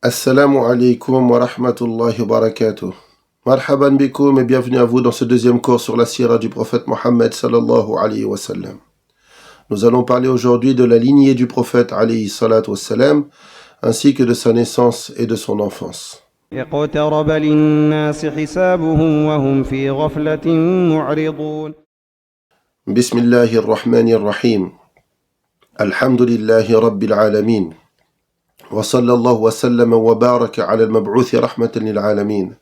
Assalamu alaikum wa rahmatullahi wa barakatuh. Marhaban bikoum et bienvenue à vous dans ce deuxième cours sur la sira du prophète Mohammed sallallahu alayhi wa sallam. Nous allons parler aujourd'hui de la lignée du prophète alayhi salatu wa sallam, ainsi que de sa naissance et de son enfance. اقترب للناس حسابهم وهم في غفلة معرضون. Bismillahir Rahmanir Rahim. Alhamdulillahi Rabbil Alamin. وصلى الله وسلم وبارك على المبعوث رحمة للعالمين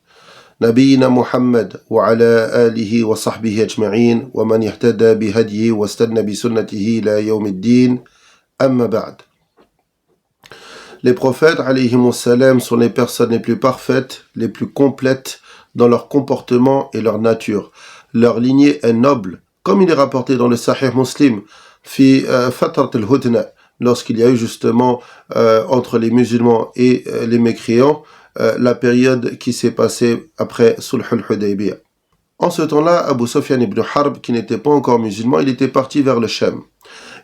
نبينا محمد وعلى آله وصحبه أجمعين ومن اهتدى بهديه واستنى بسنته إلى يوم الدين أما بعد. Les prophètes alayhimus salam sont les personnes les plus parfaites, les plus complètes dans leur comportement et leur nature. Leur lignée est noble, comme il est rapporté dans le Sahih Muslim, fi fatrat al-hudna, lorsqu'il y a eu justement entre les musulmans et les mécréants la période qui s'est passée après Sulh al-Hudaybiyah. En ce temps-là, Abu Sufyan ibn Harb, qui n'était pas encore musulman, il était parti vers le Sham.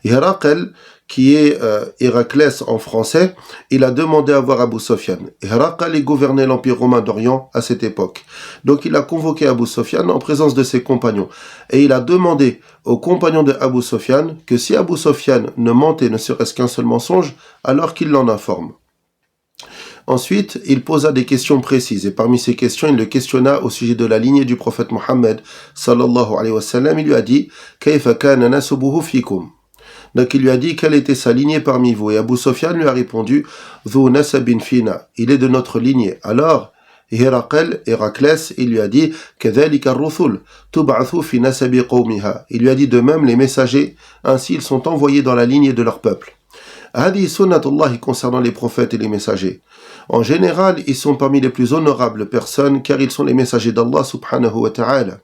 Héraqel, qui est Héraclès en français, il a demandé à voir Abu Sufyan. Héraqel gouvernait l'Empire romain d'Orient à cette époque. Donc il a convoqué Abu Sufyan en présence de ses compagnons. Et il a demandé aux compagnons de Abu Sufyan que si Abu Sufyan ne mentait ne serait-ce qu'un seul mensonge, alors qu'il l'en informe. Ensuite, il posa des questions précises, et parmi ces questions, il le questionna au sujet de la lignée du prophète Mohammed sallallahu alayhi wa sallam. Il lui a dit « Kayfa kana nasubuhu fikum » Donc il lui a dit quelle était sa lignée parmi vous. Et Abu Sufyan lui a répondu « Dhu nasabin fina » il est de notre lignée. Alors, Héraclès, il lui a dit « Kadhalika ar-rusul tub'athu fi nasabi qawmiha » il lui a dit de même les messagers, ainsi ils sont envoyés dans la lignée de leur peuple. Hadi sunnatullah concernant les prophètes et les messagers. En général, ils sont parmi les plus honorables personnes car ils sont les messagers d'Allah subhanahu wa ta'ala.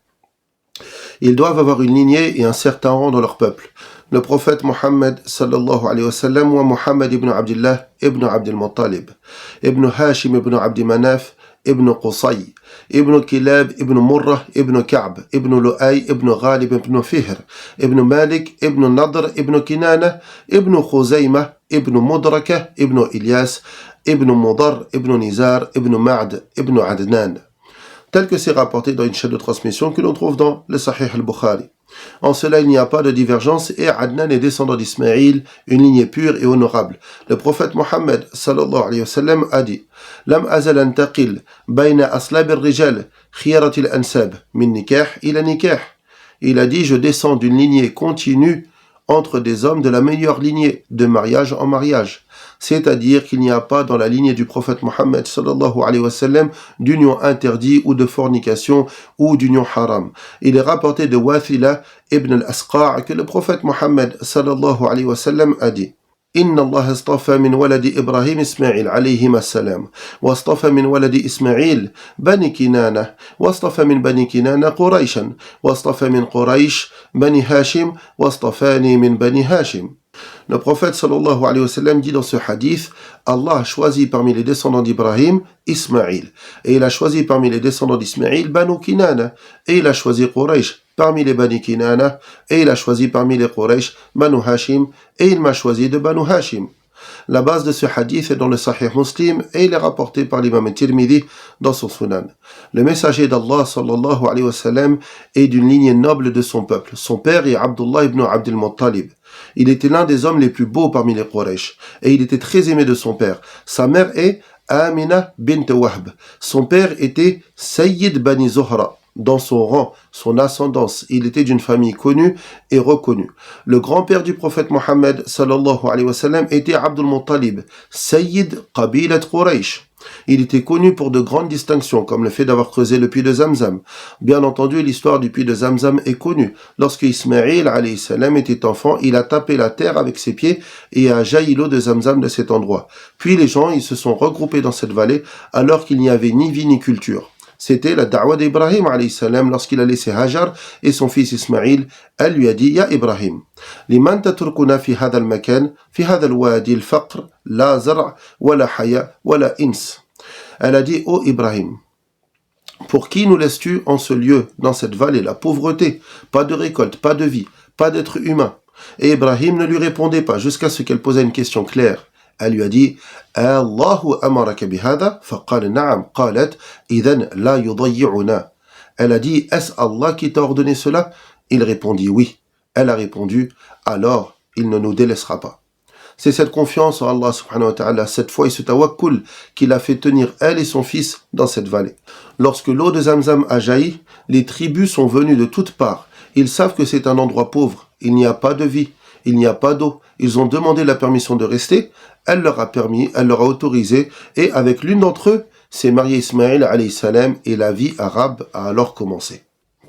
Ils doivent avoir une lignée et un certain rang dans leur peuple. Le prophète Mohammed sallallahu alayhi wa sallam wa Muhammad ibn Abdullah ibn Abdul Muttalib, ibn Hashim ibn Abdi Manaf, ibn Qusay, ibn Kilab ibn Murrah ibn Ka'b, ibn Lu'ay ibn Ghalib ibn Fihr, ibn Malik ibn Nadr ibn Kinana, ibn Khuzaymah ibn Mudraka ibn Ilyas, ibn Mudar ibn Nizar ibn Ma'd ibn Adnan, tel que c'est rapporté dans une chaîne de transmission que l'on trouve dans le Sahih al-Bukhari. En cela, il n'y a pas de divergence et Adnan est descendant d'Ismaïl, une lignée pure et honorable. Le prophète Mohammed sallallahu alayhi wa sallam a dit « Lam azal antaqil bayna aslab al-rijal khiyarat al-ansab min nikah ila nikah » Il a dit « Je descends d'une lignée continue entre des hommes de la meilleure lignée, de mariage en mariage. » C'est-à-dire qu'il n'y a pas dans la lignée du prophète Mohammed sallallahu alayhi wa sallam d'union interdite ou de fornication ou d'union haram. Il est rapporté de Wathila ibn al-Asqa' que le prophète Mohammed sallallahu alayhi wa sallam a dit إن الله اصطفى من ولد إبراهيم إسماعيل عليهما السلام واصطفى من ولد إسماعيل بني كنانة واصطفى من بني كنانة قريشا واصطفى من قريش بني هاشم واصطفاني من بني هاشم. Le prophète sallallahu alayhi wa sallam dit dans ce hadith, Allah a choisi parmi les descendants d'Ibrahim, Ismaïl, et il a choisi parmi les descendants d'Ismaïl, Banu Kinana, et il a choisi Quraysh parmi les Bani Kinana, et il a choisi parmi les Quraysh, Banu Hashim, et il m'a choisi de Banu Hashim. La base de ce hadith est dans le Sahih Muslim et il est rapporté par l'imam Tirmidhi dans son Sunan. Le messager d'Allah sallallahu alayhi wa sallam est d'une lignée noble de son peuple. Son père est Abdullah ibn Abdul Muttalib. Il était l'un des hommes les plus beaux parmi les Quraysh et il était très aimé de son père. Sa mère est Amina bint Wahb. Son père était Sayyid Bani Zuhra. Dans son rang, son ascendance, il était d'une famille connue et reconnue. Le grand-père du prophète Mohammed sallallahu alayhi wa sallam était Abdul Muttalib, Sayyid Qabilat Quraysh. Il était connu pour de grandes distinctions, comme le fait d'avoir creusé le puits de Zamzam. Bien entendu, l'histoire du puits de Zamzam est connue. Lorsque Ismaïl alayhi salam était enfant, il a tapé la terre avec ses pieds et a jailli l'eau de Zamzam de cet endroit. Puis les gens, ils se sont regroupés dans cette vallée alors qu'il n'y avait ni vie ni culture. C'était la da'wa d'Ibrahim alayhi salam lorsqu'il a laissé Hajar et son fils Ismaïl. Elle lui a dit « Ya Ibrahim, liman tatrukuna fi hadha al-makan, fi hadha al-wadi al-faqr, la zar' wa la haya wa la ins » Elle a dit « Oh Ibrahim, pour qui nous laisses-tu en ce lieu, dans cette vallée, la pauvreté, pas de récolte, pas de vie, pas d'être humain ?» Et Ibrahim ne lui répondait pas jusqu'à ce qu'elle posait une question claire. Elle lui a dit Allahu amaraka bihada faqal na'am qalat idhan la yudayyuna. Elle a dit est-ce Allah qui t'a ordonné cela? Il répondit oui. Elle a répondu alors il ne nous délaissera pas. C'est cette confiance en Allah subhanahu wa ta'ala, cette foi et ce tawakkul qui l'a fait tenir elle et son fils dans cette vallée. Lorsque l'eau de Zamzam a jailli, les tribus sont venues de toutes parts. Ils savent que c'est un endroit pauvre, il n'y a pas de vie, il n'y a pas d'eau. Ils ont demandé la permission de rester, elle leur a permis, elle leur a autorisé, et avec l'une d'entre eux, s'est marié Ismaïl alayhi salam et la vie arabe a alors commencé.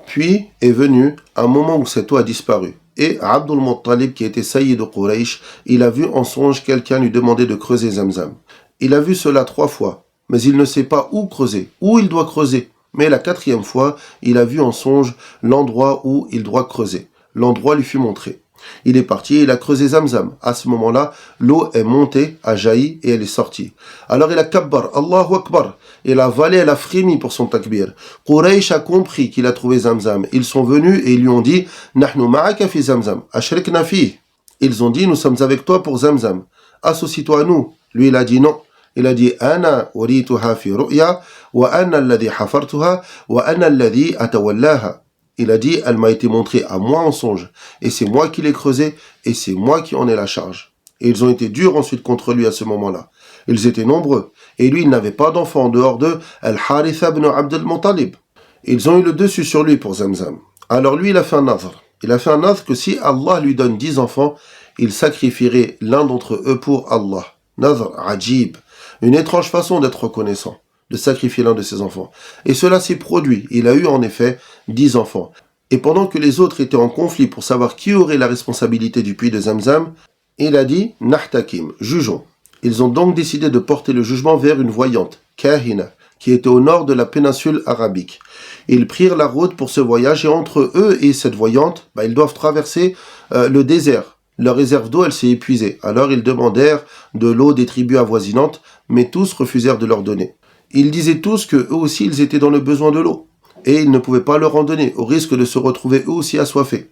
Puis est venu un moment où cette eau a disparu. Et Abdul Muttalib, qui était sayyid de Quraysh, il a vu en songe quelqu'un lui demander de creuser Zamzam. Il a vu cela 3 fois, mais il ne sait pas où creuser, où il doit creuser. Mais la 4e fois, il a vu en songe l'endroit où il doit creuser. L'endroit lui fut montré. Il est parti et il a creusé Zamzam. À ce moment-là, l'eau est montée, a jailli et elle est sortie. Alors il a kabbar, Allahu Akbar. Et la vallée, elle a frémi pour son takbir. Quraysh a compris qu'il a trouvé Zamzam. Ils sont venus et ils lui ont dit Nahnu ma'aka fi Zamzam, ashrikna fi. Ils ont dit nous sommes avec toi pour Zamzam. Associe-toi à nous. Lui, il a dit non. Il a dit Ana urituha fi ru'ya wa ana alladhi hafartuha wa ana alladhi atawallaha. Il a dit, elle m'a été montrée à moi en songe, et c'est moi qui l'ai creusée, et c'est moi qui en ai la charge. Et ils ont été durs ensuite contre lui à ce moment-là. Ils étaient nombreux, et lui, il n'avait pas d'enfant en dehors d'eux, Al-Haritha ibn Abdul Muttalib. Ils ont eu le dessus sur lui pour Zamzam. Alors lui, il a fait un nadr. Il a fait un nadr que si Allah lui donne 10 enfants, il sacrifierait l'un d'entre eux pour Allah. Nadr ajib, une étrange façon d'être reconnaissant, de sacrifier l'un de ses enfants. Et cela s'est produit. Il a eu en effet 10 enfants. Et pendant que les autres étaient en conflit pour savoir qui aurait la responsabilité du puits de Zamzam, il a dit « Nahtakim, jugeons ». Ils ont donc décidé de porter le jugement vers une voyante, Kahina, qui était au nord de la péninsule arabique. Ils prirent la route pour ce voyage et entre eux et cette voyante, ils doivent traverser le désert. Leur réserve d'eau, elle s'est épuisée. Alors ils demandèrent de l'eau des tribus avoisinantes, mais tous refusèrent de leur donner. Ils disaient tous qu'eux aussi ils étaient dans le besoin de l'eau, et ils ne pouvaient pas leur en donner, au risque de se retrouver eux aussi assoiffés.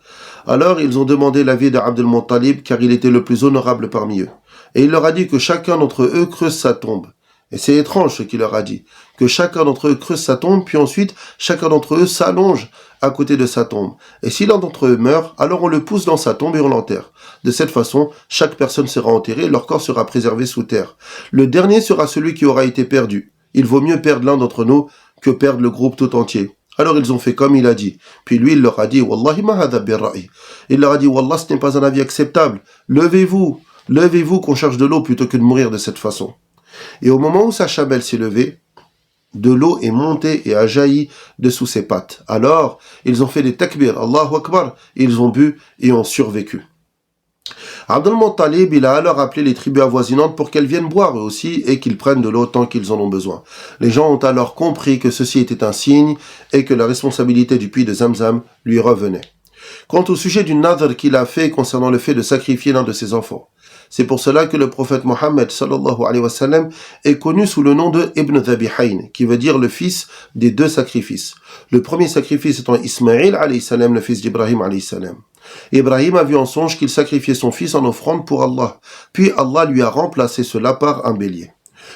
Alors ils ont demandé l'avis d'Abdul Muttalib, car il était le plus honorable parmi eux. Et il leur a dit que chacun d'entre eux creuse sa tombe. Et c'est étrange ce qu'il leur a dit, que chacun d'entre eux creuse sa tombe, puis ensuite chacun d'entre eux s'allonge à côté de sa tombe. Et si l'un d'entre eux meurt, alors on le pousse dans sa tombe et on l'enterre. De cette façon, chaque personne sera enterrée et leur corps sera préservé sous terre. Le dernier sera celui qui aura été perdu. Il vaut mieux perdre l'un d'entre nous que perdre le groupe tout entier. Alors ils ont fait comme il a dit. Puis lui, il leur a dit, Wallahi ma hadha birra'i. Il leur a dit, Wallah, ce n'est pas un avis acceptable. Levez-vous qu'on cherche de l'eau plutôt que de mourir de cette façon. Et au moment où sa chamelle s'est levée, de l'eau est montée et a jailli dessous ses pattes. Alors, ils ont fait des takbir, Allahu Akbar, ils ont bu et ont survécu. Abdul Muttalib, il a alors appelé les tribus avoisinantes pour qu'elles viennent boire eux aussi et qu'ils prennent de l'eau tant qu'ils en ont besoin. Les gens ont alors compris que ceci était un signe et que la responsabilité du puits de Zamzam lui revenait. Quant au sujet du nadr qu'il a fait concernant le fait de sacrifier l'un de ses enfants, c'est pour cela que le prophète Mohammed sallallahu alayhi wa sallam est connu sous le nom de Ibn Dhabihayn, qui veut dire le fils des 2 sacrifices. Le premier sacrifice étant Ismaïl alayhi salam, le fils d'Ibrahim alayhi salam. Ibrahim a vu en songe qu'il sacrifiait son fils en offrande pour Allah, puis Allah lui a remplacé cela par un bélier.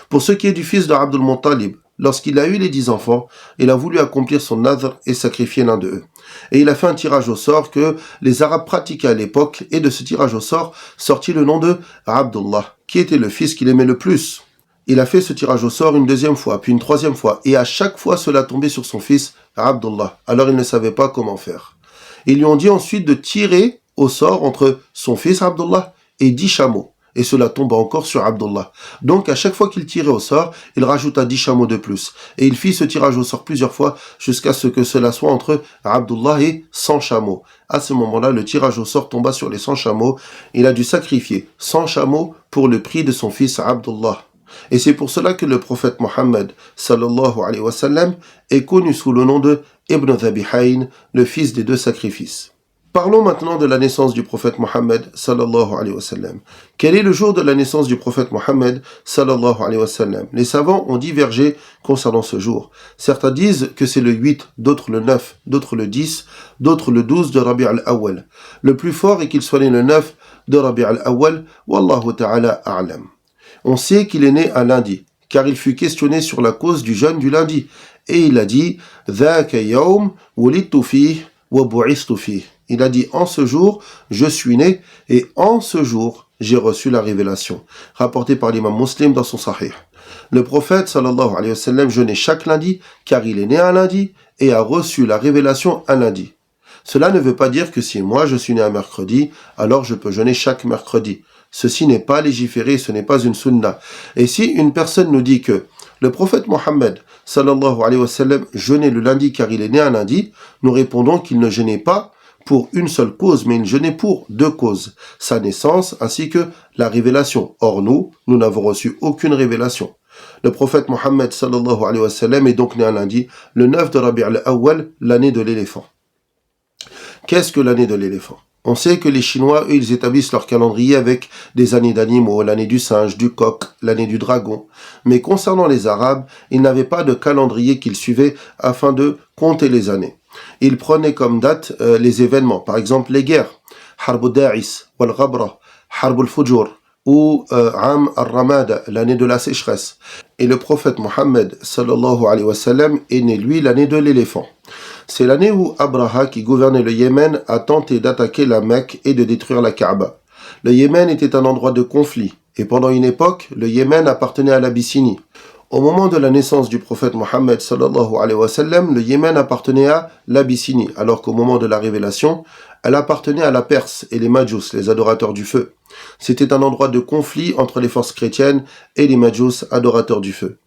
Pour ce qui est du fils de Abdul Muttalib, lorsqu'il a eu les 10 enfants, il a voulu accomplir son nadr et sacrifier l'un d'eux. Et il a fait un tirage au sort que les Arabes pratiquaient à l'époque, et de ce tirage au sort sortit le nom de Abdullah, qui était le fils qu'il aimait le plus. Il a fait ce tirage au sort une 2e fois, puis une 3e fois, et à chaque fois cela tombait sur son fils Abdullah. Alors il ne savait pas comment faire. Ils lui ont dit ensuite de tirer au sort entre son fils Abdullah et 10 chameaux. Et cela tomba encore sur Abdullah. Donc à chaque fois qu'il tirait au sort, il rajouta 10 chameaux de plus. Et il fit ce tirage au sort plusieurs fois jusqu'à ce que cela soit entre Abdullah et 100 chameaux. À ce moment-là, le tirage au sort tomba sur les 100 chameaux. Il a dû sacrifier 100 chameaux pour le prix de son fils Abdullah. Et c'est pour cela que le prophète Mohammed sallallahu alayhi wa sallam est connu sous le nom de Ibn Dhabihayn, le fils des 2 sacrifices. Parlons maintenant de la naissance du prophète Mohammed sallallahu alayhi wa sallam. Quel est le jour de la naissance du prophète Mohammed sallallahu alayhi wa sallam? Les savants ont divergé concernant ce jour. Certains disent que c'est le 8, d'autres le 9, d'autres le 10, d'autres le 12 de Rabi' al-Awwal. Le plus fort est qu'il soit né le 9 de Rabi' al-Awwal, wallahu ta'ala a'lam. On sait qu'il est né un lundi, car il fut questionné sur la cause du jeûne du lundi. Et il a dit « ذَاكَ يَوْمْ وُلِدْتُ فِيهِ وَبُعِثْتُ فِيهِ » Il a dit « En ce jour, je suis né, et en ce jour, j'ai reçu la révélation. » Rapporté par l'imam Muslim dans son Sahih. Le prophète, sallallahu alayhi wa sallam, jeûnait chaque lundi, car il est né un lundi, et a reçu la révélation un lundi. Cela ne veut pas dire que si moi je suis né un mercredi, alors je peux jeûner chaque mercredi. Ceci n'est pas légiféré, ce n'est pas une sunna. Et si une personne nous dit que le prophète Mohammed, sallallahu alayhi wa sallam, jeûnait le lundi car il est né un lundi, nous répondons qu'il ne jeûnait pas pour une seule cause, mais il jeûnait pour deux causes, sa naissance ainsi que la révélation. Or nous n'avons reçu aucune révélation. Le prophète Mohammed, sallallahu alayhi wa sallam, est donc né un lundi, le 9 de Rabi' al-Awwal, l'année de l'éléphant. Qu'est-ce que l'année de l'éléphant ? On sait que les Chinois, eux, ils établissent leur calendrier avec des années d'animaux, l'année du singe, du coq, l'année du dragon. Mais concernant les Arabes, ils n'avaient pas de calendrier qu'ils suivaient afin de compter les années. Ils prenaient comme date les événements, par exemple les guerres, Harb al-Da'is, wal-Ghabra, Harb al-Fujur, ou Am al-Ramada, l'année de la sécheresse. Et le prophète Mohammed, sallallahu alayhi wa sallam, est né, lui, l'année de l'éléphant. C'est l'année où Abraha, qui gouvernait le Yémen, a tenté d'attaquer la Mecque et de détruire la Kaaba. Le Yémen était un endroit de conflit, et pendant une époque, le Yémen appartenait à l'Abyssinie. Au moment de la naissance du prophète Mohammed, sallallahu alayhi wa sallam, le Yémen appartenait à l'Abyssinie, alors qu'au moment de la révélation, elle appartenait à la Perse et les Majus, les adorateurs du feu. C'était un endroit de conflit entre les forces chrétiennes et les Majus, adorateurs du feu.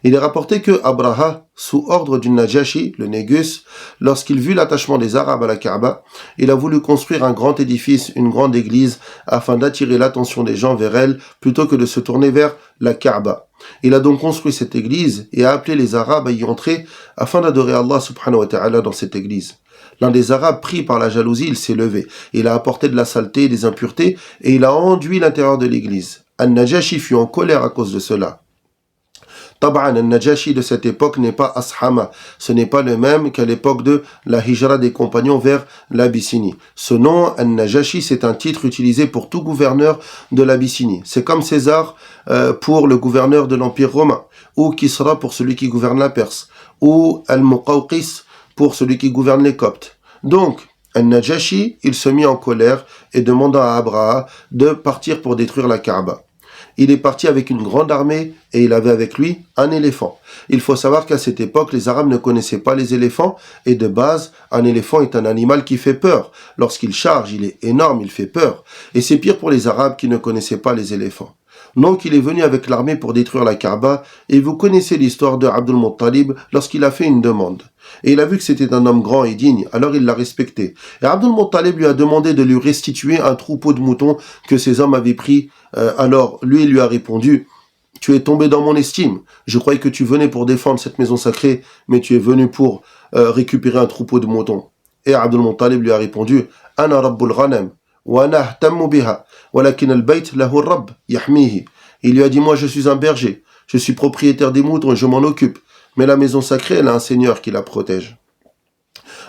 Il est rapporté que Abraha, sous ordre du Najashi, le Négus, lorsqu'il vit l'attachement des Arabes à la Kaaba, il a voulu construire un grand édifice, une grande église, afin d'attirer l'attention des gens vers elle, plutôt que de se tourner vers la Kaaba. Il a donc construit cette église et a appelé les Arabes à y entrer, afin d'adorer Allah subhanahu wa ta'ala dans cette église. L'un des Arabes, pris par la jalousie, il s'est levé. Il a apporté de la saleté et des impuretés, et il a enduit l'intérieur de l'église. Al-Najashi fut en colère à cause de cela. Tab'an, al-Najashi de cette époque n'est pas Ashama. Ce n'est pas le même qu'à l'époque de la hijra des compagnons vers l'Abyssinie. Ce nom, al-Najashi, c'est un titre utilisé pour tout gouverneur de l'Abyssinie. C'est comme César pour le gouverneur de l'Empire romain, ou Kisra pour celui qui gouverne la Perse, ou al-Muqawqis pour celui qui gouverne les Coptes. Donc, al-Najashi, il se mit en colère et demanda à Abraha de partir pour détruire la Kaaba. Il est parti avec une grande armée et il avait avec lui un éléphant. Il faut savoir qu'à cette époque, les Arabes ne connaissaient pas les éléphants et de base, un éléphant est un animal qui fait peur. Lorsqu'il charge, il est énorme, il fait peur. Et c'est pire pour les Arabes qui ne connaissaient pas les éléphants. Donc il est venu avec l'armée pour détruire la Kaaba et vous connaissez l'histoire de Abdul Muttalib lorsqu'il a fait une demande. Et il a vu que c'était un homme grand et digne, alors il l'a respecté. Et Abdul Muttalib lui a demandé de lui restituer un troupeau de moutons que ces hommes avaient pris. Alors lui, il lui a répondu « Tu es tombé dans mon estime. Je croyais que tu venais pour défendre cette maison sacrée, mais tu es venu pour récupérer un troupeau de moutons. » Et Abdul Muttalib lui a répondu « Ana rabbul ghanem. وأنا أهتم بها ولكن البيت له الرب يحميه. » Il lui a dit, moi je suis un berger, je suis propriétaire des moutons et je m'en occupe, mais la maison sacrée, elle a un seigneur qui la protège.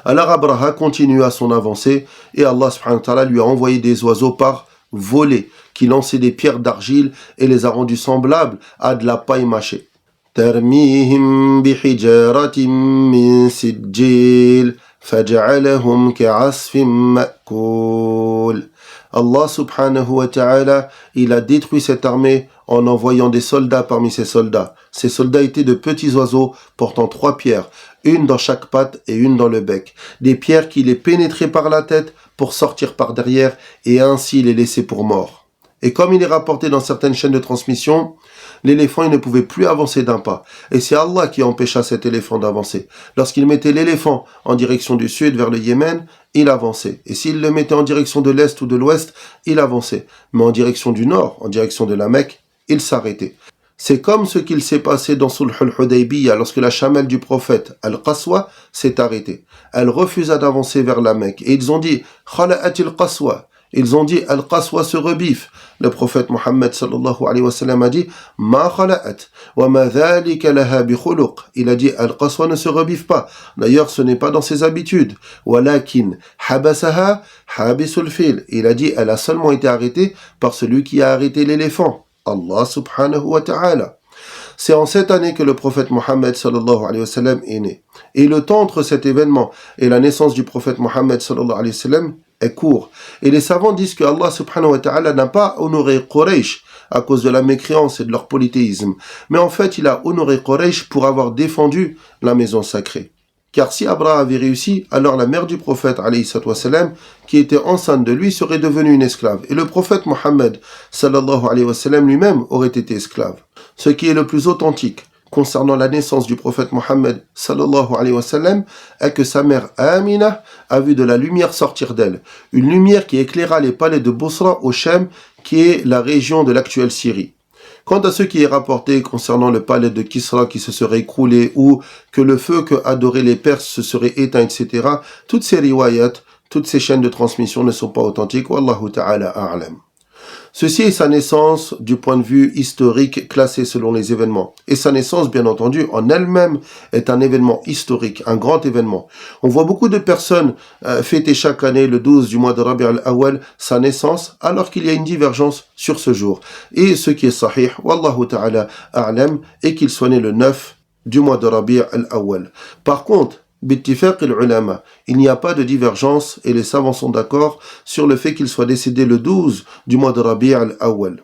Alors Abraha continue à son avancée et Allah subhanahu wa ta'ala lui a envoyé des oiseaux par volée qui lançaient des pierres d'argile et les a rendus semblables à de la paille mâchée. ترميهم بحجارة من سجيل فجعلهم كعصف مأكول. Allah subhanahu wa ta'ala, il a détruit cette armée en envoyant des soldats parmi ses soldats. Ces soldats étaient de petits oiseaux portant 3 pierres, une dans chaque patte et une dans le bec. Des pierres qui les pénétraient par la tête pour sortir par derrière et ainsi les laisser pour morts. Et comme il est rapporté dans certaines chaînes de transmission, l'éléphant il ne pouvait plus avancer d'un pas. Et c'est Allah qui empêcha cet éléphant d'avancer. Lorsqu'il mettait l'éléphant en direction du sud vers le Yémen, il avançait. Et s'il le mettait en direction de l'est ou de l'ouest, il avançait. Mais en direction du nord, en direction de la Mecque, il s'arrêtait. C'est comme ce qu'il s'est passé dans Sulh al-Hudaybiyah lorsque la chamelle du prophète Al-Qaswa s'est arrêtée. Elle refusa d'avancer vers la Mecque. Et ils ont dit « Khala'at al-Qaswa ». Ils ont dit « Al-Qaswa se rebiffe ». Le prophète Mohammed sallallahu alayhi wa sallam a dit « Ma khala'at wa ma dhalika laha bi khuluq ». Il a dit « Al-Qaswa ne se rebiffe pas ». D'ailleurs, ce n'est pas dans ses habitudes. « Walakin habasaha habisul fil ». Il a dit « Elle a seulement été arrêtée par celui qui a arrêté l'éléphant ». Allah subhanahu wa ta'ala. C'est en cette année que le prophète Mohammed sallallahu alayhi wa sallam est né. Et le temps entre cet événement et la naissance du prophète Mohammed sallallahu alayhi wa sallam est court. Et les savants disent que Allah subhanahu wa ta'ala n'a pas honoré Quraysh à cause de la mécréance et de leur polythéisme. Mais en fait, il a honoré Quraysh pour avoir défendu la maison sacrée. Car si Abraha avait réussi, alors la mère du prophète, alayhi salam, qui était enceinte de lui, serait devenue une esclave. Et le prophète Mohammed, sallallahu alayhi wa sallam, lui-même aurait été esclave. Ce qui est le plus authentique concernant la naissance du prophète Mohammed, sallallahu alayhi wa sallam, est que sa mère Amina a vu de la lumière sortir d'elle. Une lumière qui éclaira les palais de Bosra au Shem, qui est la région de l'actuelle Syrie. Quant à ce qui est rapporté concernant le palais de Kisra qui se serait écroulé ou que le feu que adoraient les Perses se serait éteint, etc., toutes ces riwayat, toutes ces chaînes de transmission ne sont pas authentiques. Wallahu ta'ala a'lam. Ceci est sa naissance du point de vue historique classé selon les événements. Et sa naissance, bien entendu, en elle-même est un événement historique, un grand événement. On voit beaucoup de personnes fêter chaque année le 12 du mois de Rabi' al-Awwal sa naissance, alors qu'il y a une divergence sur ce jour. Et ce qui est sahih, wallahu ta'ala a'lam, est qu'il soit né le 9 du mois de Rabi' al-Awwal. Par contre, Bittifaq al-ulama, il n'y a pas de divergence et les savants sont d'accord sur le fait qu'il soit décédé le 12 du mois de Rabi' al-Awwal.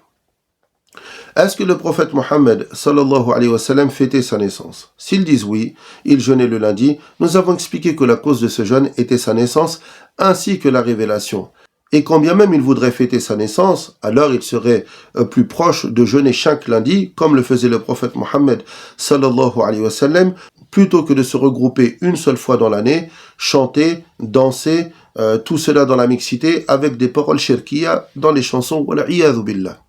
Est-ce que le prophète Mohammed sallallahu alayhi wa sallam fêtait sa naissance? S'ils disent oui, il jeûnait le lundi, nous avons expliqué que la cause de ce jeûne était sa naissance ainsi que la révélation. Et quand bien même il voudrait fêter sa naissance, alors il serait plus proche de jeûner chaque lundi, comme le faisait le prophète Mohammed sallallahu alayhi wa sallam, plutôt que de se regrouper une seule fois dans l'année, chanter, danser, tout cela dans la mixité, avec des paroles shirkiya dans les chansons, wala iyadhu billah.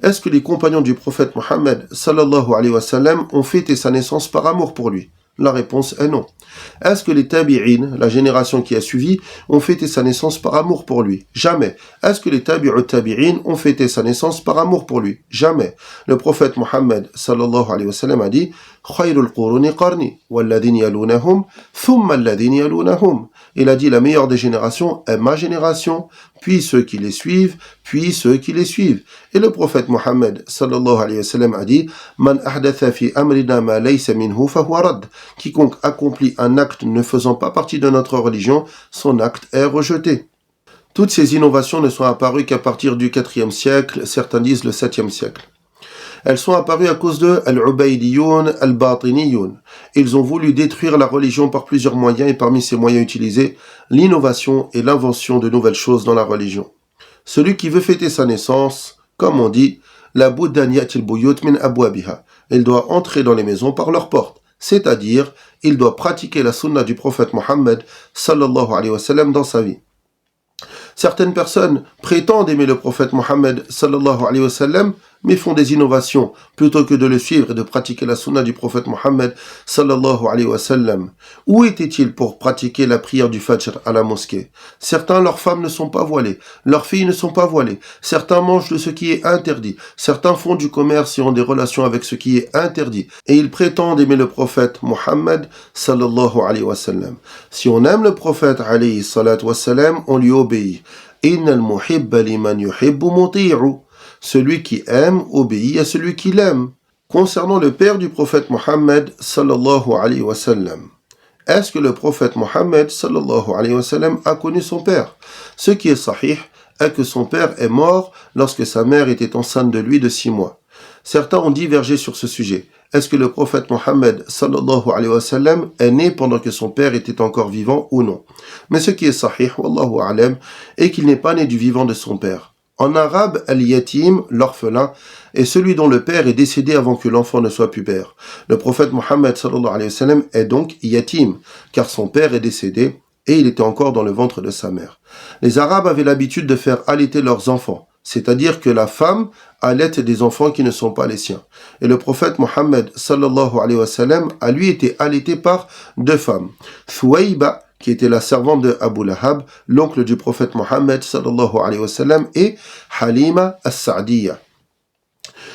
Est-ce que les compagnons du prophète Mohammed sallallahu alayhi wa sallam ont fêté sa naissance par amour pour lui? La réponse est non. Est-ce que les tabi'in, la génération qui a suivi, ont fêté sa naissance par amour pour lui? Jamais. Est-ce que les tabi'in ont fêté sa naissance par amour pour lui? Jamais. Le prophète Mohammed sallallahu alayhi wa sallam a dit Khayrul quruni qarni, walladhina yalunahum, thumma alladhina yalunahum. Il a dit la meilleure des générations est ma génération, puis ceux qui les suivent, puis ceux qui les suivent. Et le prophète Mohammed sallallahu alayhi wa sallam a dit Man ahdatha fi amrina ma laysa minhu fahuwa rad. Quiconque accomplit un acte ne faisant pas partie de notre religion, son acte est rejeté. Toutes ces innovations ne sont apparues qu'à partir du 4e siècle, certains disent le 7e siècle. Elles sont apparues à cause de al-Ubaydiyoun, al-Batiniyoun. Ils ont voulu détruire la religion par plusieurs moyens et parmi ces moyens utilisés, l'innovation et l'invention de nouvelles choses dans la religion. Celui qui veut fêter sa naissance, comme on dit, la buddaniyat al-buyut min abwabiha. Il doit entrer dans les maisons par leurs portes. C'est-à-dire, il doit pratiquer la sunna du prophète Mohammed sallallahu alayhi wa sallam dans sa vie. Certaines personnes prétendent aimer le prophète Mohammed sallallahu alayhi wa sallam, mais font des innovations plutôt que de le suivre et de pratiquer la sunna du prophète Mohammed sallallahu alayhi wa sallam. Où était-il pour pratiquer la prière du Fajr à la mosquée? Certains, leurs femmes ne sont pas voilées, leurs filles ne sont pas voilées, certains mangent de ce qui est interdit, certains font du commerce et ont des relations avec ce qui est interdit, et ils prétendent aimer le prophète Mohammed sallallahu alayhi wa sallam. Si on aime le prophète alayhi salatu wa sallam, on lui obéit. Innal muhibba liman yuhibbu muti'u. Celui qui aime obéit à celui qui l'aime. Concernant le père du prophète Mohammed sallallahu alayhi wa sallam, est-ce que le prophète Mohammed sallallahu alayhi wa sallam a connu son père? Ce qui est sahih est que son père est mort lorsque sa mère était enceinte de lui de 6 mois. Certains ont divergé sur ce sujet. Est-ce que le prophète Mohammed sallallahu alayhi wa sallam est né pendant que son père était encore vivant ou non? Mais ce qui est sahih, wallahu a'lam, est qu'il n'est pas né du vivant de son père. En arabe, al-yatim, l'orphelin, est celui dont le père est décédé avant que l'enfant ne soit pubère. Le prophète Mohammed sallallahu alayhi wa sallam est donc yatim, car son père est décédé et il était encore dans le ventre de sa mère. Les Arabes avaient l'habitude de faire allaiter leurs enfants, c'est-à-dire que la femme allaite des enfants qui ne sont pas les siens. Et le prophète Mohammed sallallahu alayhi wa sallam a lui été allaité par 2 femmes, Thuwayba, qui était la servante de Abu Lahab, l'oncle du prophète Mohammed sallallahu alayhi wa sallam, et Halima as-Sa'diya.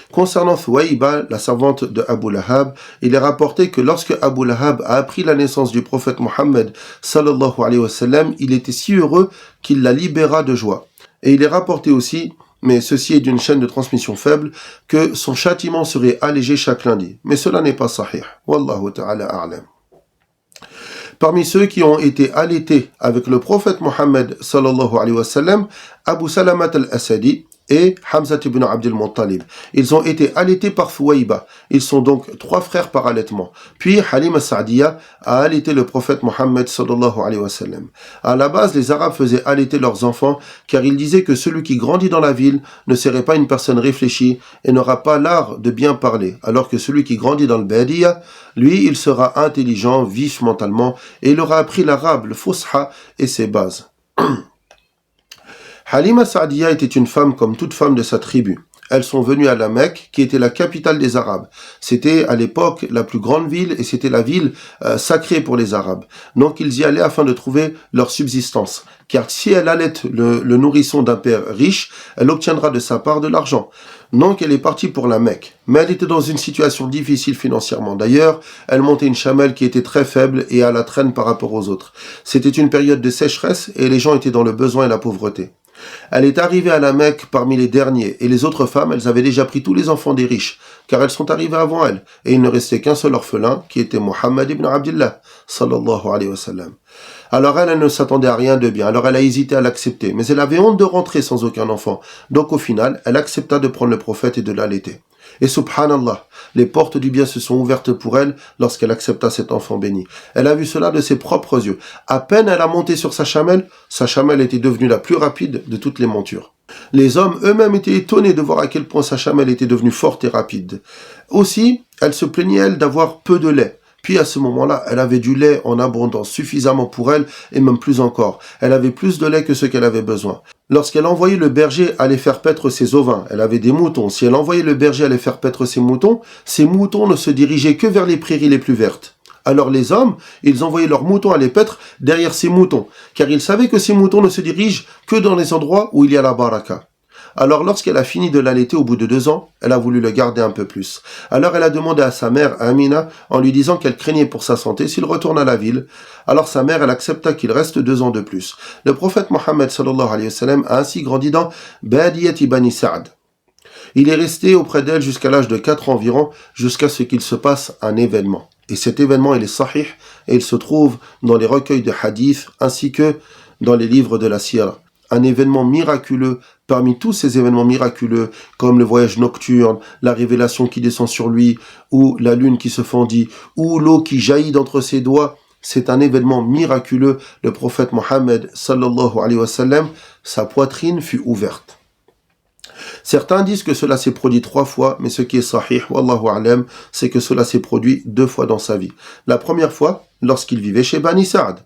Concernant Thuwayba, la servante de Abu Lahab, il est rapporté que lorsque Abu Lahab a appris la naissance du prophète Mohammed sallallahu alayhi wa sallam, il était si heureux qu'il la libéra de joie. Et il est rapporté aussi mais ceci est d'une chaîne de transmission faible, que son châtiment serait allégé chaque lundi. Mais cela n'est pas sahih. Wallahu ta'ala a'lam. Parmi ceux qui ont été allaités avec le prophète Mohammed sallallahu alayhi wa sallam, Abu Salamat al-Asadi et Hamza ibn Abdul Muttalib. Ils ont été allaités par Thuwayba. Ils sont donc 3 frères par allaitement. Puis Halim al-Sa'diya a allaité le prophète Mohammed sallallahu alayhi wa sallam. À la base, les Arabes faisaient allaiter leurs enfants car ils disaient que celui qui grandit dans la ville ne serait pas une personne réfléchie et n'aura pas l'art de bien parler, alors que celui qui grandit dans le Badiya, lui, il sera intelligent, vif mentalement et il aura appris l'arabe, le fusha et ses bases. Halima Sa'diya était une femme comme toute femme de sa tribu. Elles sont venues à la Mecque, qui était la capitale des Arabes. C'était à l'époque la plus grande ville et c'était la ville sacrée pour les Arabes. Donc ils y allaient afin de trouver leur subsistance. Car si elle allaite le nourrisson d'un père riche, elle obtiendra de sa part de l'argent. Donc elle est partie pour la Mecque. Mais elle était dans une situation difficile financièrement. D'ailleurs, elle montait une chamelle qui était très faible et à la traîne par rapport aux autres. C'était une période de sécheresse et les gens étaient dans le besoin et la pauvreté. Elle est arrivée à la Mecque parmi les derniers, et les autres femmes, elles avaient déjà pris tous les enfants des riches, car elles sont arrivées avant elle, et il ne restait qu'un seul orphelin, qui était Muhammad ibn Abdullah, sallallahu alayhi wa sallam. Alors elle ne s'attendait à rien de bien, alors elle a hésité à l'accepter, mais elle avait honte de rentrer sans aucun enfant, donc au final, elle accepta de prendre le prophète et de l'allaiter. Et subhanallah, les portes du bien se sont ouvertes pour elle lorsqu'elle accepta cet enfant béni. Elle a vu cela de ses propres yeux. À peine elle a monté sur sa chamelle était devenue la plus rapide de toutes les montures. Les hommes eux-mêmes étaient étonnés de voir à quel point sa chamelle était devenue forte et rapide. Aussi, elle se plaignait elle d'avoir peu de lait. Puis à ce moment-là, elle avait du lait en abondance, suffisamment pour elle, et même plus encore. Elle avait plus de lait que ce qu'elle avait besoin. Lorsqu'elle envoyait le berger aller faire paître ses ovins, elle avait des moutons. Si elle envoyait le berger aller faire paître ses moutons ne se dirigeaient que vers les prairies les plus vertes. Alors les hommes, ils envoyaient leurs moutons aller paître derrière ces moutons, car ils savaient que ces moutons ne se dirigent que dans les endroits où il y a la baraka. Alors lorsqu'elle a fini de l'allaiter au bout de 2 ans, elle a voulu le garder un peu plus. Alors elle a demandé à sa mère, Amina, en lui disant qu'elle craignait pour sa santé s'il retourne à la ville. Alors sa mère, elle accepta qu'il reste 2 ans de plus. Le prophète Mohammed sallallahu alayhi wa sallam a ainsi grandi dans Badiyati Bani Sa'd. Il est resté auprès d'elle jusqu'à l'âge de 4 ans environ, jusqu'à ce qu'il se passe un événement. Et cet événement, il est sahih, et il se trouve dans les recueils de hadith, ainsi que dans les livres de la sira. Un événement miraculeux parmi tous ces événements miraculeux, comme le voyage nocturne, la révélation qui descend sur lui, ou la lune qui se fondit, ou l'eau qui jaillit d'entre ses doigts, c'est un événement miraculeux. Le prophète Mohammed sallallahu alayhi wa sallam, sa poitrine fut ouverte. Certains disent que cela s'est produit 3 fois, mais ce qui est sahih, wallahu a'lam, c'est que cela s'est produit 2 fois dans sa vie. La première fois, lorsqu'il vivait chez Bani Sa'd.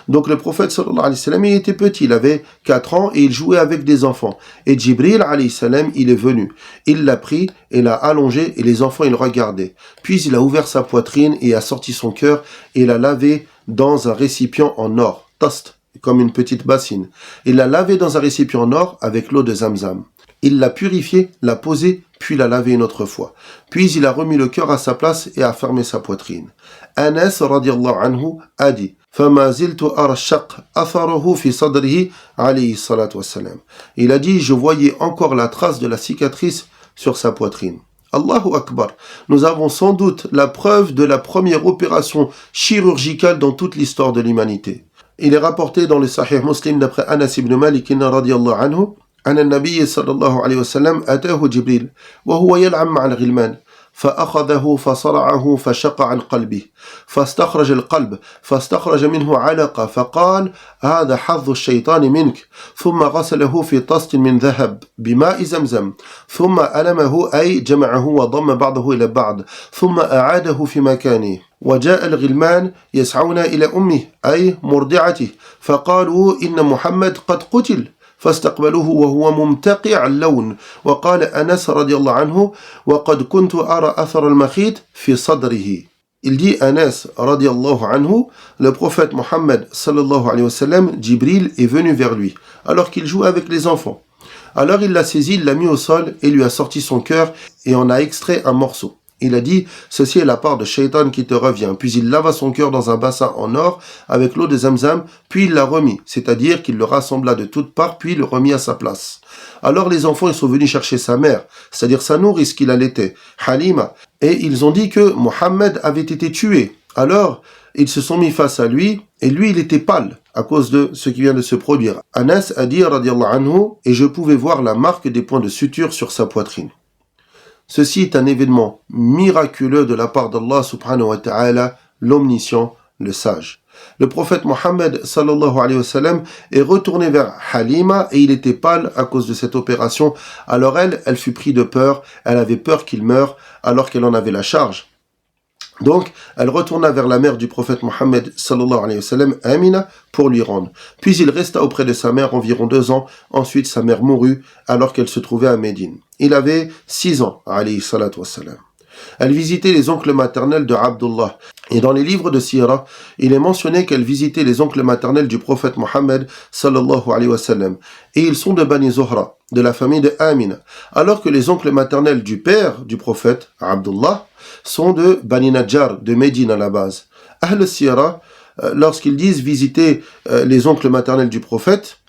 Donc le prophète sallallahu alayhi wa sallam, il était petit, il avait 4 ans et il jouait avec des enfants. Et Jibril alayhi salam, il est venu. Il l'a pris et l'a allongé et les enfants, ils regardaient. Puis il a ouvert sa poitrine et a sorti son cœur et l'a lavé dans un récipient en or, tast, comme une petite bassine. Il l'a lavé dans un récipient en or avec l'eau de Zamzam. Il l'a purifié, l'a posé, puis l'a lavé une autre fois. Puis il a remis le cœur à sa place et a fermé sa poitrine. Anas radiyallahu anhu a dit فَمَا زِلْتُ أَرَى الشَّقْ أَثَرَهُ فِي صَدْرِهِ عليه الصلاة والسلام. Il a dit, je voyais encore la trace de la cicatrice sur sa poitrine. Allahu Akbar. Nous avons sans doute la preuve de la première opération chirurgicale dans toute l'histoire de l'humanité. Il est rapporté dans le Sahih Muslim d'après Anas ibn Malik radiyallahu anhu أن النبي صلى الله عليه وسلم أتاه جبريل وهو يلعب مع الغلمان فأخذه فصرعه فشق عن قلبه فاستخرج القلب فاستخرج منه علقة فقال هذا حظ الشيطان منك ثم غسله في طست من ذهب بماء زمزم ثم ألمه أي جمعه وضم بعضه إلى بعض ثم أعاده في مكانه وجاء الغلمان يسعون إلى أمه أي مرضعته فقالوا إن محمد قد قتل فاستقبلوه وهو ممتقع اللون وقال أنس رضي الله عنه وقد كنت أرى أثر المخيط في صدره. Il dit Anas radiallahu anhu, le prophète Mohammed sallallahu alayhi wa sallam, Jibril est venu vers lui alors qu'il jouait avec les enfants. Alors il l'a saisi, il l'a mis au sol et lui a sorti son cœur et en a extrait un morceau. Il a dit, ceci est la part de Shaitan qui te revient. Puis il lava son cœur dans un bassin en or avec l'eau de Zamzam, puis il l'a remis. C'est-à-dire qu'il le rassembla de toutes parts, puis le remit à sa place. Alors les enfants, ils sont venus chercher sa mère, c'est-à-dire sa nourrice qu'il allaitait, Halima. Et ils ont dit que Mohammed avait été tué. Alors, ils se sont mis face à lui, et lui, il était pâle à cause de ce qui vient de se produire. Anas a dit, radiallahu anhu, et je pouvais voir la marque des points de suture sur sa poitrine. Ceci est un événement miraculeux de la part d'Allah subhanahu wa ta'ala, l'omniscient, le sage. Le prophète Mohammed sallallahu alayhi wa sallam est retourné vers Halima et il était pâle à cause de cette opération. Alors elle fut prise de peur, elle avait peur qu'il meure alors qu'elle en avait la charge. Donc, elle retourna vers la mère du prophète Mohammed sallallahu alayhi wa sallam, Amina, pour lui rendre. Puis il resta auprès de sa mère environ 2 ans. Ensuite, sa mère mourut alors qu'elle se trouvait à Médine. Il avait 6 ans, alayhi salatu wa sallam. Elle visitait les oncles maternels de Abdullah. Et dans les livres de Sira, il est mentionné qu'elle visitait les oncles maternels du prophète Mohammed sallallahu alayhi wa sallam. Et ils sont de Bani Zuhra, de la famille de Amina. Alors que les oncles maternels du père du prophète, Abdullah, sont de Bani Najjar, de Médine à la base. Ahl Sira, lorsqu'ils disent visiter les oncles maternels du prophète,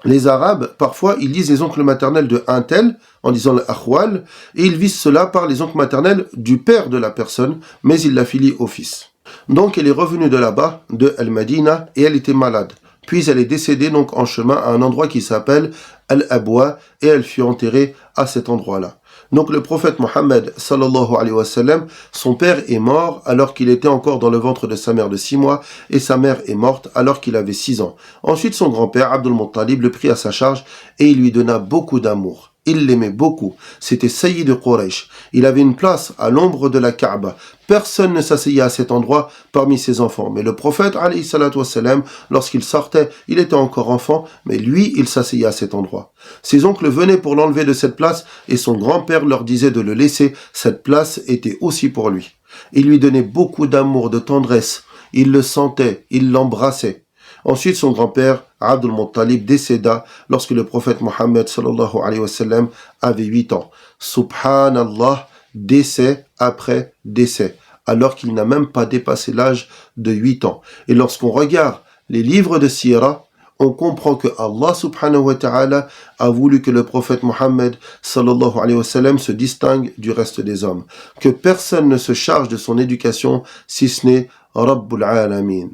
les Arabes, parfois, ils disent les oncles maternels de un tel, en disant le akhwal, et ils visent cela par les oncles maternels du père de la personne, mais ils l'affilient au fils. Donc, elle est revenue de là-bas, de Al-Madina, et elle était malade. Puis, elle est décédée donc en chemin à un endroit qui s'appelle Al-Abwa, et elle fut enterrée à cet endroit-là. Donc le prophète Mohammed sallallahu alayhi wa sallam, son père est mort alors qu'il était encore dans le ventre de sa mère de 6 mois et sa mère est morte alors qu'il avait 6 ans. Ensuite son grand-père Abdul Muttalib le prit à sa charge et il lui donna beaucoup d'amour. Il l'aimait beaucoup. C'était Sayyid de Quraysh. Il avait une place à l'ombre de la Kaaba. Personne ne s'asseyait à cet endroit parmi ses enfants. Mais le prophète, alayhi salatu wassalam, lorsqu'il sortait, il était encore enfant, mais lui, il s'asseyait à cet endroit. Ses oncles venaient pour l'enlever de cette place et son grand-père leur disait de le laisser. Cette place était aussi pour lui. Il lui donnait beaucoup d'amour, de tendresse. Il le sentait, il l'embrassait. Ensuite, son grand-père, Abdul Muttalib, décéda lorsque le prophète Mohammed sallallahu alayhi wa sallam avait 8 ans. Subhanallah, décès après décès, alors qu'il n'a même pas dépassé l'âge de 8 ans. Et lorsqu'on regarde les livres de Sira, on comprend que Allah subhanahu wa ta'ala a voulu que le prophète Mohammed sallallahu alayhi wa sallam se distingue du reste des hommes. Que personne ne se charge de son éducation si ce n'est Rabbul Alamin.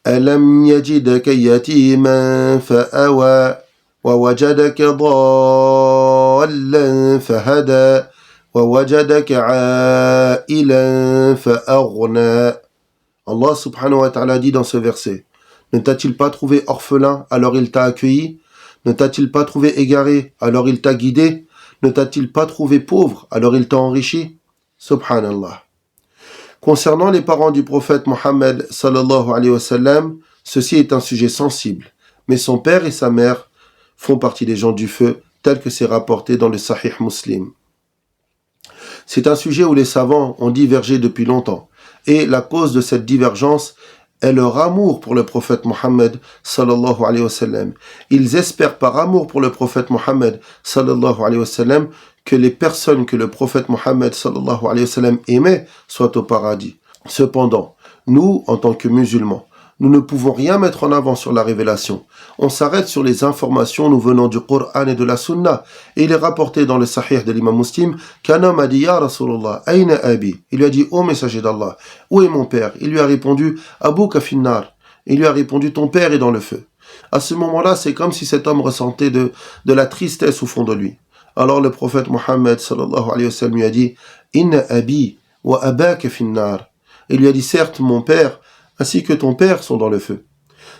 ألم يجدك يتيما فأوى ووجدك ضالا فهدى ووجدك عائلا فأغنى. Allah subhanahu wa ta'ala dit dans ce verset, ne t'a-t-il pas trouvé orphelin, alors il t'a accueilli? Ne t'a-t-il pas trouvé égaré, alors il t'a guidé? Ne t'a-t-il pas trouvé pauvre, alors il t'a enrichi? Subhanallah. Concernant les parents du prophète Mohammed sallallahu alayhi wa sallam, ceci est un sujet sensible, mais son père et sa mère font partie des gens du feu, tel que c'est rapporté dans le Sahih Muslim. C'est un sujet où les savants ont divergé depuis longtemps, et la cause de cette divergence est leur amour pour le prophète Mohammed sallallahu alayhi wa sallam. Ils espèrent par amour pour le prophète Mohammed sallallahu alayhi wa sallam que les personnes que le prophète Mohammed sallallahu alayhi wa sallam aimait soient au paradis. Cependant, nous, en tant que musulmans, nous ne pouvons rien mettre en avant sur la révélation. On s'arrête sur les informations nous venant du Coran et de la Sunna. Et il est rapporté dans le Sahih de l'imam Muslim qu'un homme a dit « Ya Rasulullah, ayna abi ?» Il lui a dit « Ô messager d'Allah, où est mon père ?» Il lui a répondu « Abouka finnar » Il lui a répondu « Ton père est dans le feu ». À ce moment-là, c'est comme si cet homme ressentait de la tristesse au fond de lui. Alors le prophète Mohammed sallallahu alayhi wa sallam lui a dit « Inna abi wa abaka finnar » Il lui a dit « Certes, mon père ainsi que ton père sont dans le feu. »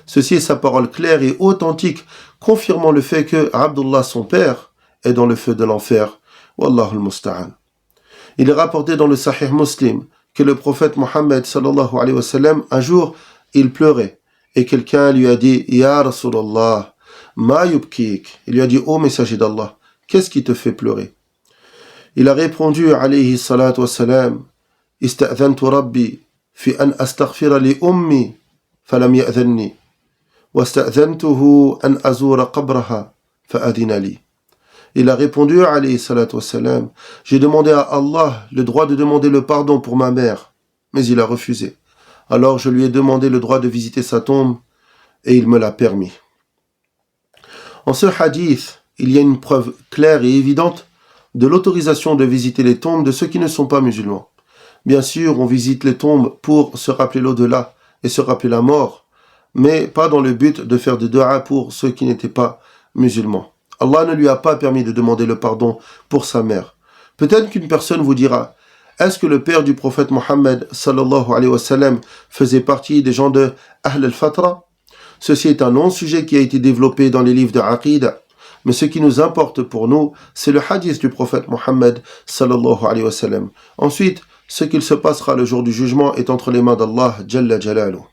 Ceci est sa parole claire et authentique, confirmant le fait que Abdullah, son père, est dans le feu de l'enfer. Wallahu al-musta'an. Il est rapporté dans le Sahih Muslim que le prophète Mohammed sallallahu alayhi wa sallam, un jour, il pleurait et quelqu'un lui a dit « Ya Rasulallah, ma yubkik » Il lui a dit « Ô messager d'Allah, qu'est-ce qui te fait pleurer ?» Il a répondu alayhi salatu wa salam « Ista'dhantu Rabbi fi an astaghfira li ummi falam ya'dhanni wasta'dhantuhu an azura qabraha fa'adhina li » Il a répondu, alayhi salatu wassalam, j'ai demandé à Allah le droit de demander le pardon pour ma mère, mais il a refusé. Alors je lui ai demandé le droit de visiter sa tombe et il me l'a permis. En ce hadith, il y a une preuve claire et évidente de l'autorisation de visiter les tombes de ceux qui ne sont pas musulmans. Bien sûr, on visite les tombes pour se rappeler l'au-delà et se rappeler la mort, mais pas dans le but de faire des du'a pour ceux qui n'étaient pas musulmans. Allah ne lui a pas permis de demander le pardon pour sa mère. Peut-être qu'une personne vous dira, est-ce que le père du prophète Mohammed sallallahu alayhi wa sallam faisait partie des gens de Ahl al-Fatra? Ceci est un long sujet qui a été développé dans les livres de Aqida, mais ce qui nous importe pour nous, c'est le hadith du prophète Mohammed sallallahu alayhi wa sallam. Ensuite, ce qu'il se passera le jour du jugement est entre les mains d'Allah Jalla Jalaluh.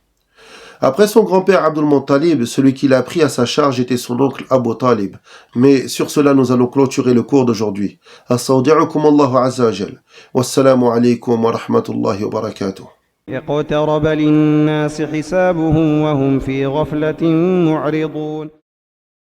Après son grand-père Abdul Muttalib, celui qui l'a pris à sa charge était son oncle Abu Talib. Mais sur cela, nous allons clôturer le cours d'aujourd'hui. Astaudi'ukum Allahu Azza wa Jal. Wassalamu alaykum wa rahmatullahi wa barakatuh. اقترب للناس حسابهم وهم في غفلة معرضون